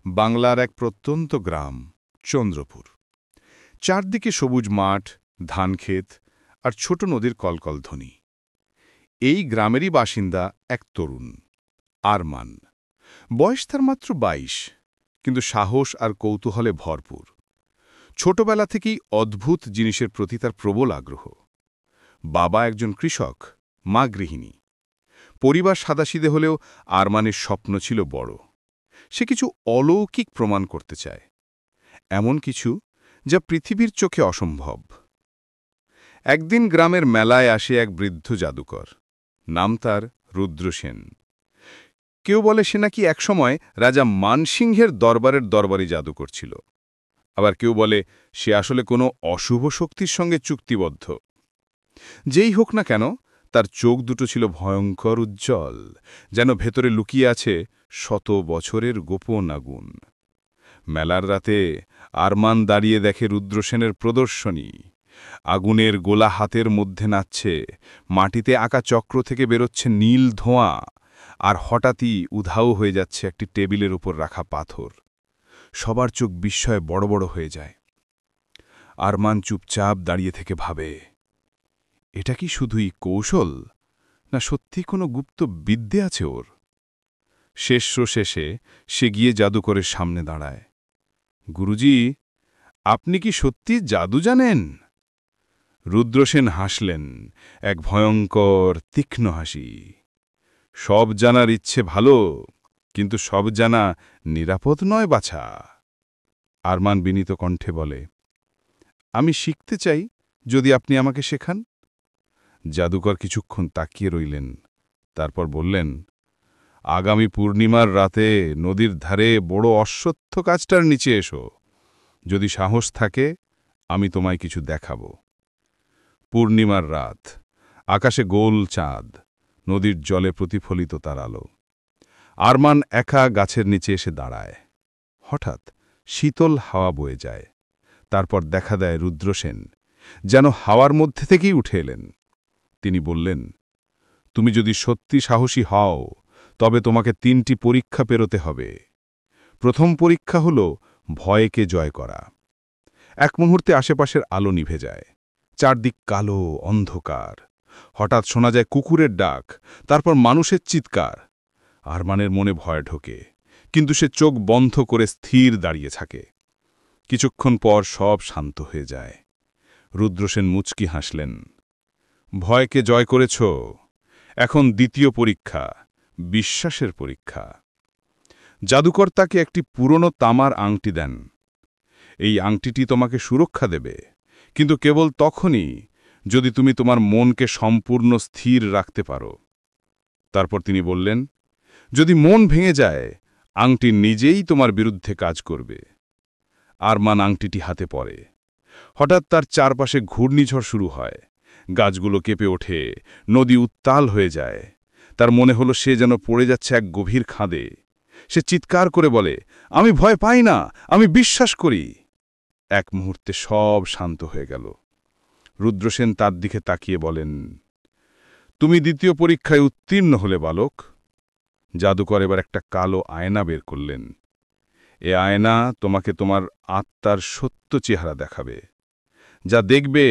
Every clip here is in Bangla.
বাংলার এক প্রত্যন্ত গ্রাম চন্দ্রপুর। চারদিকে সবুজ মাঠ, ধানক্ষেত আর ছোট নদীর কলকলধ্বনি। এই গ্রামেরই বাসিন্দা এক তরুণ, আরমান। বয়স তার মাত্র ২২, কিন্তু সাহস আর কৌতূহলে ভরপুর। ছোটবেলা থেকেই অদ্ভুত জিনিসের প্রতি তার প্রবল আগ্রহ। বাবা একজন কৃষক, মা গৃহিণী। পরিবার সাদাসিধে হলেও আরমানের স্বপ্ন ছিল বড়। সে কিছু অলৌকিক প্রমাণ করতে চায়, এমন কিছু যা পৃথিবীর চোখে অসম্ভব। একদিন গ্রামের মেলায় আসে এক বৃদ্ধ জাদুকর। নাম তার রুদ্রসেন। কেউ বলে সে নাকি একসময় রাজা মানসিংহের দরবারি জাদু করছিল। আবার কেউ বলে সে আসলে কোনো অশুভ শক্তির সঙ্গে চুক্তিবদ্ধ। যেই হোক না কেন, তার চোখ দুটো ছিল ভয়ঙ্কর উজ্জ্বল, যেন ভেতরে লুকিয়ে আছে শত বছরের গোপন আগুন। মেলার রাতে আরমান দাঁড়িয়ে দেখে রুদ্রসেনের প্রদর্শনী। আগুনের গোলা হাতের মধ্যে নাচছে, মাটিতে আঁকা চক্র থেকে বেরোচ্ছে নীল ধোঁয়া, আর হঠাৎই উধাও হয়ে যাচ্ছে একটি টেবিলের উপর রাখা পাথর। সবার চোখ বিস্ময়ে বড় বড় হয়ে যায়। আরমান চুপচাপ দাঁড়িয়ে থেকে ভাবে, এটা কি শুধুই কৌশল, না সত্যি কোনো গুপ্ত বিদ্যে আছে ওর? শেষে সে গিয়ে জাদুকরের সামনে দাঁড়ায়। গুরুজি, আপনি কি সত্যি জাদু জানেন? রুদ্রসেন হাসলেন, এক ভয়ঙ্কর তীক্ষ্ণ হাসি। সব জানার ইচ্ছে ভালো, কিন্তু সব জানা নিরাপদ নয় বাছা। আরমান বিনীত কণ্ঠে বলে, আমি শিখতে চাই, যদি আপনি আমাকে শেখান। জাদুকর কিছুক্ষণ তাকিয়ে রইলেন, তারপর বললেন, আগামী পূর্ণিমার রাতে নদীর ধারে বড় অশ্বত্থ গাছটার নিচে এসো। যদি সাহস থাকে, আমি তোমায় কিছু দেখাব। পূর্ণিমার রাত, আকাশে গোল চাঁদ, নদীর জলে প্রতিফলিত তার আলো। আরমান একা গাছের নিচে এসে দাঁড়ায়। হঠাৎ শীতল হাওয়া বয়ে যায়। তারপর দেখা দেয় রুদ্রসেন যেন হাওয়ার মধ্যে থেকেই উঠে এলেন। তিনি বললেন, তুমি যদি সত্যি সাহসী হও, তবে তোমাকে ৩টি পরীক্ষা পেরোতে হবে। প্রথম পরীক্ষা হল ভয়কে জয় করা। এক মুহূর্তে আশেপাশের আলো নিভে যায়, চারদিক কালো অন্ধকার। হঠাৎ শোনা যায় কুকুরের ডাক, তারপর মানুষের চিৎকার। আরমানের মনে ভয় ঢোকে, কিন্তু সে চোখ বন্ধ করে স্থির দাঁড়িয়ে থাকে। কিছুক্ষণ পর সব শান্ত হয়ে যায়। রুদ্রসেন মুচকি হাসলেন, ভয়কে জয় করেছ, এখন দ্বিতীয় পরীক্ষা, বিশ্বাসের পরীক্ষা। জাদুকর তাকে একটি পুরনো তামার আংটি দেন। এই আংটিটি তোমাকে সুরক্ষা দেবে, কিন্তু কেবল তখনই যদি তুমি তোমার মনকে সম্পূর্ণ স্থির রাখতে পারো। তারপর তিনি বললেন, যদি মন ভেঙে যায়, আংটি নিজেই তোমার বিরুদ্ধে কাজ করবে। আরমান আংটিটি হাতে পড়ে। হঠাৎ তার চারপাশে ঘূর্ণিঝড় শুরু হয়। গাছগুলো কেঁপে ওঠে, নদী উত্তাল হয়ে যায়। তার মনে হলো সে যেন পড়ে যাচ্ছে এক গভীর খাদে। সে চিৎকার করে বলে, আমি ভয় পাই না, আমি বিশ্বাস করি। এক মুহূর্তে সব শান্ত হয়ে গেল। রুদ্রসেন তার দিকে তাকিয়ে বলেন, তুমি দ্বিতীয় পরীক্ষায় উত্তীর্ণ হলে বালক। জাদুকর এবার একটা কালো আয়না বের করলেন। এ আয়না তোমাকে তোমার আত্মার সত্য চেহারা দেখাবে। যা দেখবে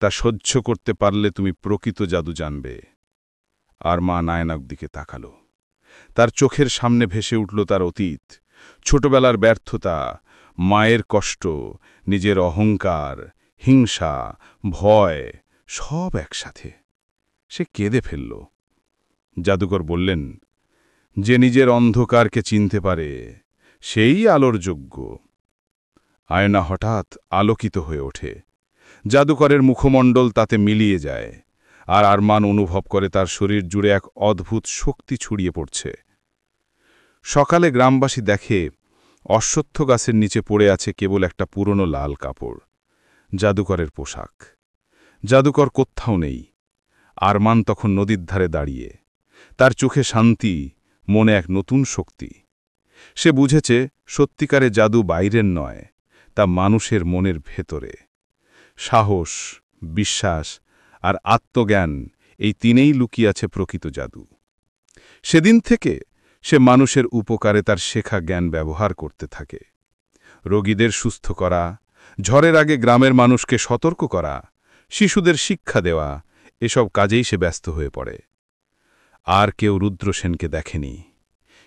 তা সহ্য করতে পারলে তুমি প্রকৃত জাদু জানবে। আরমান আয়নার দিকে তাকালো। তার চোখের সামনে ভেসে উঠল তার অতীত, ছোটবেলার ব্যর্থতা, মায়ের কষ্ট, নিজের অহংকার, হিংসা, ভয়, সব একসাথে। সে কেঁদে ফেলল। জাদুকর বললেন, যে নিজের অন্ধকারকে চিনতে পারে, সেই আলোর যোগ্য। আয়না হঠাৎ আলোকিত হয়ে ওঠে। জাদুকরের মুখমণ্ডল তাতে মিলিয়ে যায়, আর আরমান অনুভব করে তার শরীর জুড়ে এক অদ্ভুত শক্তি ছড়িয়ে পড়ছে। সকালে গ্রামবাসী দেখে অশ্বত্থ গাছের নিচে পড়ে আছে কেবল একটা পুরনো লাল কাপড়, জাদুকরের পোশাক। জাদুকর কোত্থাও নেই। আরমান তখন নদীর ধারে দাঁড়িয়ে, তার চোখে শান্তি, মনে এক নতুন শক্তি। সে বুঝেছে সত্যিকারে জাদু বাইরের নয়, তা মানুষের মনের ভেতরে। সাহস, বিশ্বাস আর আত্মজ্ঞান, এই তিনেই লুকিয়ে আছে প্রকৃত জাদু। সেদিন থেকে সে মানুষের উপকারে তার শেখা জ্ঞান ব্যবহার করতে থাকে। রোগীদের সুস্থ করা, ঝড়ের আগে গ্রামের মানুষকে সতর্ক করা, শিশুদের শিক্ষা দেওয়া, এসব কাজেই সে ব্যস্ত হয়ে পড়ে। আর কেউ রুদ্রসেনকে দেখেনি,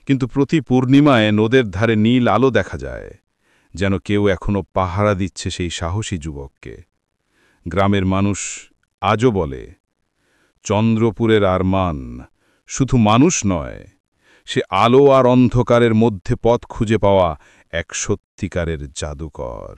কিন্তু প্রতি পূর্ণিমায় নদের ধারে নীল আলো দেখা যায়, যেন কেউ এখনো পাহারা দিচ্ছে সেই সাহসী যুবককে। গ্রামের মানুষ আজও বলে, চন্দ্রপুরের আরমান শুধু মানুষ নয়, সে আলো আর অন্ধকারের মধ্যে পথ খুঁজে পাওয়া এক সত্যিকারের জাদুকর।